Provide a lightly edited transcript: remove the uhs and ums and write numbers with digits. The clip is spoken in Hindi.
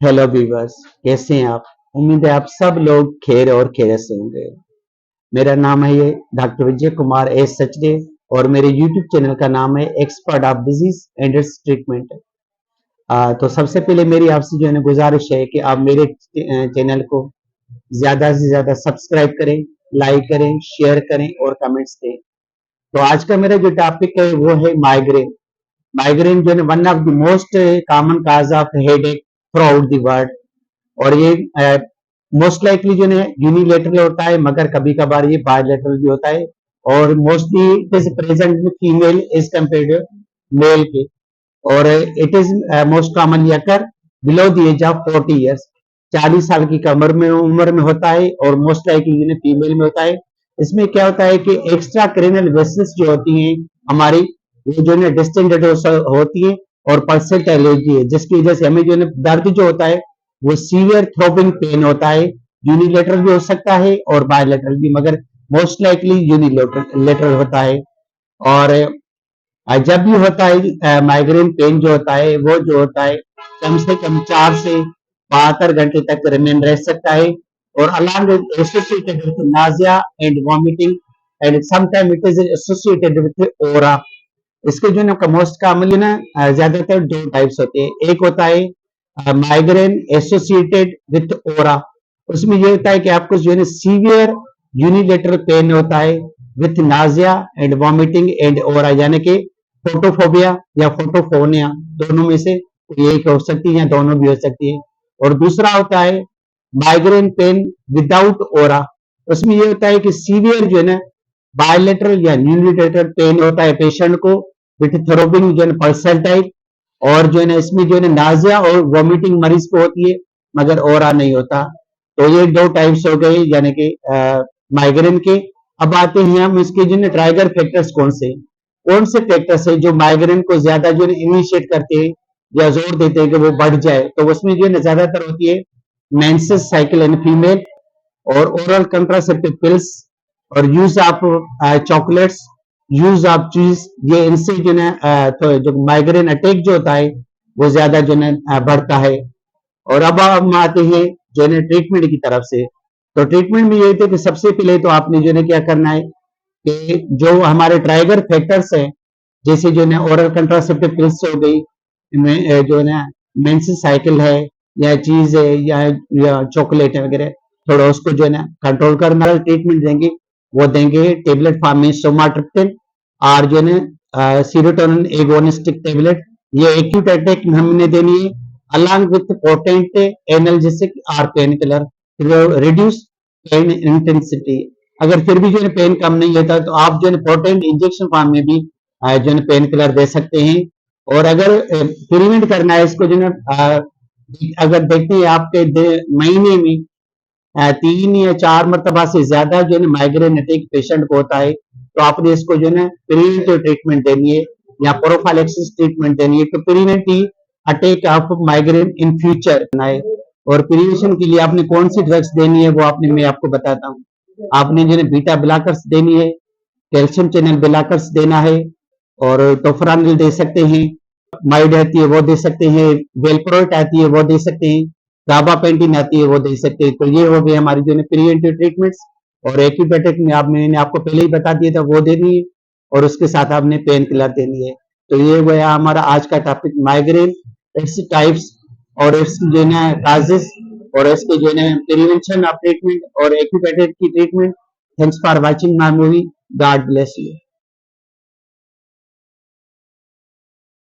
हेलो व्यूवर्स, कैसे हैं आप? उम्मीद है आप सब लोग खैर और खैरियत से होंगे। मेरा नाम है ये डॉक्टर विजय कुमार एस सचदे और मेरे यूट्यूब चैनल का नाम है expert of disease and it's treatment. तो सबसे पहले मेरी आपसे जो है ना गुजारिश है कि आप मेरे चैनल को ज्यादा से ज्यादा सब्सक्राइब करें, लाइक करें, शेयर करें और कमेंट्स दें। तो आज का मेरा जो टॉपिक है वो है माइग्रेन। माइग्रेन जो है one of the most common cause of headache through out the world. और ये मोस्ट लाइकली जो है यूनिलेटरल होता है, मगर कभी कभार ये बायलेटरल भी होता है। और मोस्टली इट इज प्रेजेंट में फीमेल एज कम्पेयर मेल के। और it is most commonly occur below the age of 40 years. 40 साल की उम्र में होता है और मोस्ट लाइकली फीमेल में होता है। इसमें क्या होता है कि एक्स्ट्रा क्रेनियल वेसल्स जो होती हैं हमारी, वो जो है डिस्टेंडेड होती है और परसेंट एलर्जी है, जिसकी वजह से हमें जो है दर्द जो होता है वो सीवियर थ्रोबिंग पेन होता है। यूनिलेटरल भी हो सकता है और बायलेटरल भी, मगर मोस्ट लाइकली यूनिलेटरल होता है। और जब भी होता है माइग्रेन पेन जो होता है वो जो होता है कम से कम 4 से 72 घंटे तक रिमेन रह सकता है। और along with associated with nausea and vomiting and sometime it is associated with aura. इसके जो ना मोस्ट कॉमनली ना ज्यादातर दो टाइप्स होते हैं। एक होता है माइग्रेन एसोसिएटेड विथ ओरा। उसमें ये होता है कि आपको जो है सीवियर यूनिलेटरल पेन होता है with nausea and vomiting and aura, यानी कि फोटोफोबिया या फोटोफोनिया, दोनों में से कोई एक हो सकती है या दोनों भी हो सकती है। और दूसरा होता है माइग्रेन पेन विदाउट ओरा। उसमें ये होता है कि सीवियर जो है ना बायलेटरल या यूनिलेटरल पेन होता है पेशेंट को विथ थ्रोबिंग जो है पल्सल टाइप। और जो है ना इसमें जो है ना नाजिया और वॉमिटिंग मरीज को होती है, मगर ओरा नहीं होता। तो ये दो टाइप्स हो गए यानी कि माइग्रेन के। अब आते हैं हम इसके जो है ट्राइगर फैक्टर्स कौन से फैक्टर्स है जो माइग्रेन को ज्यादा जो है इनिशिएट करते हैं या जोर देते हैं कि वो बढ़ जाए। तो उसमें जो है ज्यादातर होती है मेंसेस साइकिल इन फीमेल, और ओरल कंट्रासेप्टिव पिल्स, और use of chocolates, use of चीज, ये इनसे जो है तो जो माइग्रेन अटैक जो होता है वो ज्यादा जो है बढ़ता है। और अब हम आते हैं जो है ट्रीटमेंट की तरफ से। तो ट्रीटमेंट में ये थे कि सबसे पहले तो आपने जो है क्या करना है कि जो हमारे ट्राइगर फैक्टर्स हैं, जैसे जो है ओरल कंट्रासेप्टिव पिल्स हो गई, जो है ना मेंसेस साइकिल है या चीज है या चॉकलेट है वगैरह, थोड़ा उसको जो है ना कंट्रोल करना। ट्रीटमेंट देंगे वो देंगे टेबलेट फॉर्म में सोमाट्रिप्टिन, और जो है सीरोटोनिन एगोनिस्टिक टेबलेट, ये एक्यूट अटैक में हमने देनी है अलॉन्ग विथ पोटेंट एनाल्जेसिक और pain killer reduce pain intensity. अगर फिर भी जो है पेन कम नहीं होता तो आप जो है पोटेंट इंजेक्शन फॉर्म में भी जो है पेन किलर दे सकते हैं। और अगर प्रिवेंट करना है इसको जो है अगर देखते हैं आपके महीने में 3 या 4 मरतबा से ज्यादा जो है माइग्रेन अटैक पेशेंट को होता है, तो आपने इसको जो है प्रिवेंटिव ट्रीटमेंट देनी है या प्रोफाइलेक्सिस ट्रीटमेंट देनी है तो preventive attack of migraine in future है। और प्रिवेंशन के लिए आपने कौन सी ड्रग्स देनी है वो आपने मैं आपको बताता हूँ। आपने जो है बीटा ब्लॉकर्स देनी है, कैल्शियम चैनल ब्लॉकर्स देना है, और टोफरानिल दे सकते हैं, माइड आती है वो दे सकते हैं, वेलप्रोइट आती है वो दे सकते हैं, गाबापेंटिन आती है वो दे सकते हैं। तो ये हो गए हमारी जो है प्रिवेंटिव ट्रीटमेंट्स। और एक्यूट अटैक में मैंने आपको पहले ही बता दिया था वो देनी है, और उसके साथ आपने पेन किलर देनी है। तो ये गया हमारा आज का टॉपिक माइग्रेन, इट्स टाइप्स और इट्स जो है काजेस, और इसके जो है प्रिवेंशन ऑफ ट्रीटमेंट और एक्यूट अटैक की treatment. Thanks for watching my movie. God bless you.